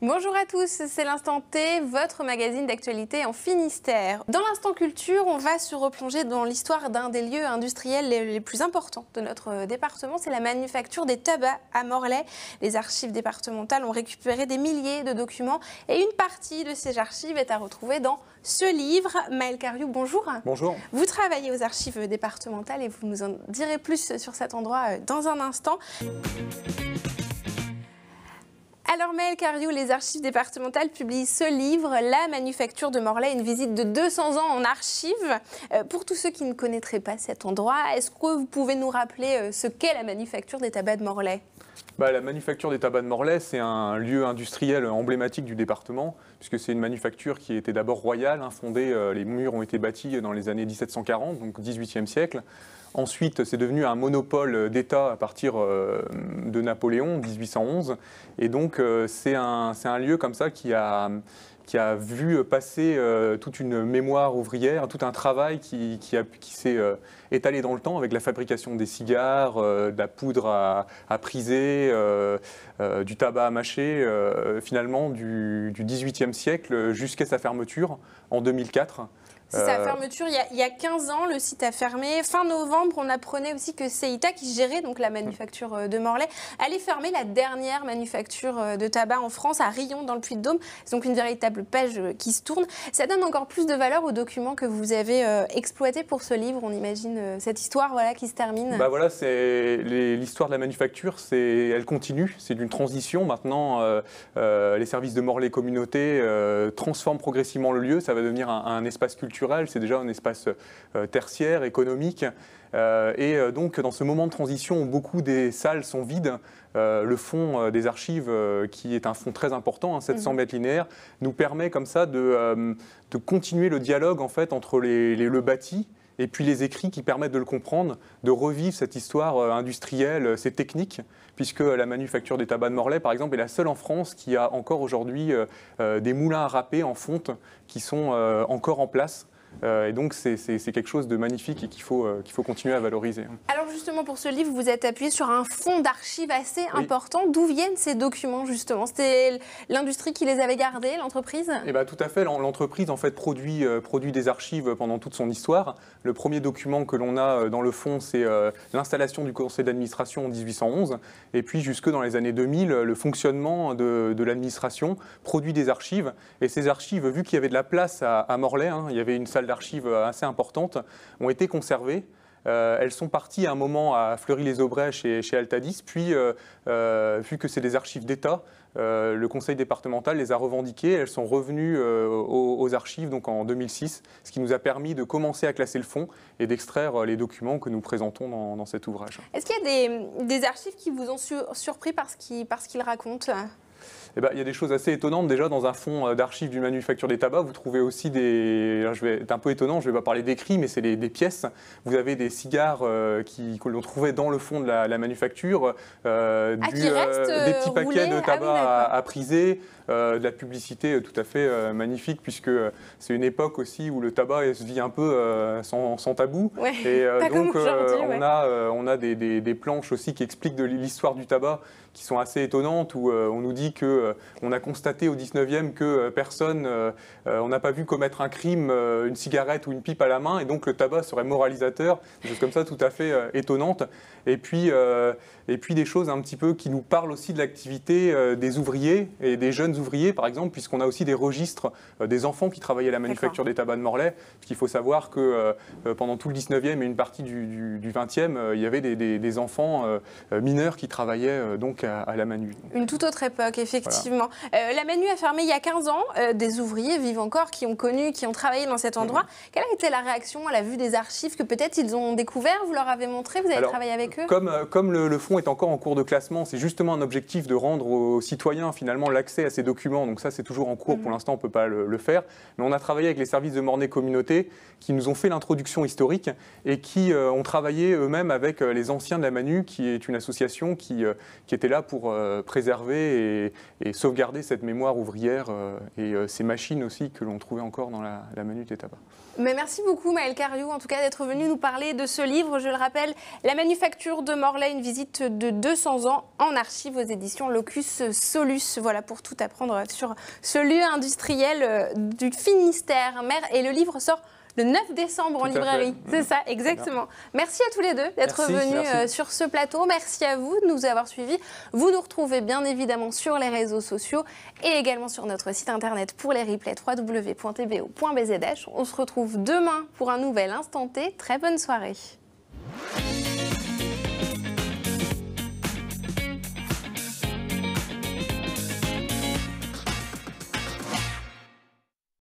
Bonjour à tous, c'est l'Instant T, votre magazine d'actualité en Finistère. Dans l'Instant Culture, on va se replonger dans l'histoire d'un des lieux industriels les plus importants de notre département. C'est la manufacture des tabacs à Morlaix. Les archives départementales ont récupéré des milliers de documents et une partie de ces archives est à retrouver dans ce livre. Maël Cariou, bonjour. Bonjour. Vous travaillez aux archives départementales et vous nous en direz plus sur cet endroit dans un instant. Alors Maël Cariou, les archives départementales publient ce livre, La manufacture de Morlaix, une visite de 200 ans en archives. Pour tous ceux qui ne connaîtraient pas cet endroit, est-ce que vous pouvez nous rappeler ce qu'est la manufacture des tabacs de Morlaix ? La manufacture des tabacs de Morlaix, c'est un lieu industriel emblématique du département, puisque c'est une manufacture qui était d'abord royale, fondée, les murs ont été bâtis dans les années 1740, donc 18e siècle. Ensuite, c'est devenu un monopole d'État à partir de Napoléon, 1811. Et donc, c'est un lieu comme ça qui a vu passer toute une mémoire ouvrière, tout un travail qui s'est étalé dans le temps avec la fabrication des cigares, de la poudre à priser, du tabac à mâcher, finalement du XVIIIe siècle jusqu'à sa fermeture en 2004. C'est sa fermeture il y a 15 ans, le site a fermé. Fin novembre, on apprenait aussi que CEITA, qui gérait donc la manufacture de Morlaix, allait fermer la dernière manufacture de tabac en France, à Riom, dans le Puy-de-Dôme. C'est donc une véritable page qui se tourne. Ça donne encore plus de valeur aux documents que vous avez exploités pour ce livre. On imagine cette histoire qui se termine. L'histoire de la manufacture, elle continue. C'est d'une transition. Maintenant, les services de Morlaix Communauté transforment progressivement le lieu. Ça va devenir un espace culturel. C'est déjà un espace tertiaire, économique. Donc, dans ce moment de transition où beaucoup des salles sont vides, le fond des archives, qui est un fond très important, 700 mètres linéaires, nous permet comme ça de continuer le dialogue en fait, entre le bâti et puis les écrits qui permettent de le comprendre, de revivre cette histoire industrielle, ces techniques, puisque la manufacture des tabacs de Morlaix, par exemple, est la seule en France qui a encore aujourd'hui des moulins à râper en fonte qui sont encore en place. Et donc, c'est quelque chose de magnifique et qu'il faut continuer à valoriser. Alors justement, pour ce livre, vous êtes appuyé sur un fonds d'archives assez important. D'où viennent ces documents, justement? C'était l'industrie qui les avait gardés, l'entreprise? Tout à fait. L'entreprise, en fait, produit des archives pendant toute son histoire. Le premier document que l'on a dans le fonds, c'est l'installation du conseil d'administration en 1811. Et puis, jusque dans les années 2000, le fonctionnement de l'administration produit des archives. Et ces archives, vu qu'il y avait de la place à Morlaix, il y avait une salle d'archives assez importantes, ont été conservées. Elles sont parties à un moment à Fleury-les-Aubrais chez Altadis, puis vu que c'est des archives d'État, le conseil départemental les a revendiquées. Elles sont revenues aux archives donc en 2006, ce qui nous a permis de commencer à classer le fonds et d'extraire les documents que nous présentons dans cet ouvrage. Est-ce qu'il y a des archives qui vous ont surpris parce qu'ils racontent? Il y a des choses assez étonnantes. Déjà, dans un fonds d'archives d'une manufacture des tabacs, vous trouvez aussi alors, je vais être un peu étonnant, je ne vais pas parler d'écrits, mais c'est des pièces. Vous avez des cigares que l'on trouvait dans le fond de la manufacture, des petits paquets de tabac à priser, de la publicité tout à fait magnifique, puisque c'est une époque aussi où le tabac se vit un peu sans tabou. Ouais, et donc, on a des planches aussi qui expliquent de l'histoire du tabac, qui sont assez étonnantes, où on nous dit qu'on a constaté au 19e que personne, on n'a pas vu commettre un crime, une cigarette ou une pipe à la main, et donc le tabac serait moralisateur, des choses comme ça tout à fait étonnantes. Et puis des choses un petit peu qui nous parlent aussi de l'activité des ouvriers et des jeunes ouvriers, par exemple, puisqu'on a aussi des registres des enfants qui travaillaient à la manufacture des tabacs de Morlaix, puisqu'il faut savoir que pendant tout le 19e et une partie du 20e, il y avait des enfants mineurs qui travaillaient donc à la Manu. Une toute autre époque, effectivement. Voilà. La Manu a fermé il y a 15 ans. Des ouvriers vivent encore, qui ont travaillé dans cet endroit. Quelle a été la réaction à la vue des archives que peut-être ils ont découvert? Vous leur avez montré? Vous avez travaillé avec eux? Comme le fonds est encore en cours de classement, c'est justement un objectif de rendre aux citoyens finalement l'accès à ces documents. Donc ça, c'est toujours en cours. Pour l'instant, on ne peut pas le faire. Mais on a travaillé avec les services de Morlaix Communauté qui nous ont fait l'introduction historique et qui ont travaillé eux-mêmes avec les anciens de la Manu, qui est une association qui était là pour préserver sauvegarder cette mémoire ouvrière et ces machines aussi que l'on trouvait encore dans la Manute et Tabac. Mais merci beaucoup Maëlle Cariou en tout cas d'être venu nous parler de ce livre, je le rappelle, La manufacture de Morlaix, une visite de 200 ans en archives aux éditions Locus Solus. Voilà pour tout apprendre sur ce lieu industriel du Finistère. Et le livre sort le 9 décembre en librairie. C'est ça, exactement. Merci à tous les deux d'être venus sur ce plateau. Merci à vous de nous avoir suivis. Vous nous retrouvez bien évidemment sur les réseaux sociaux et également sur notre site internet pour les replays www.tbo.bzh. On se retrouve demain pour un nouvel Instant T. Très bonne soirée.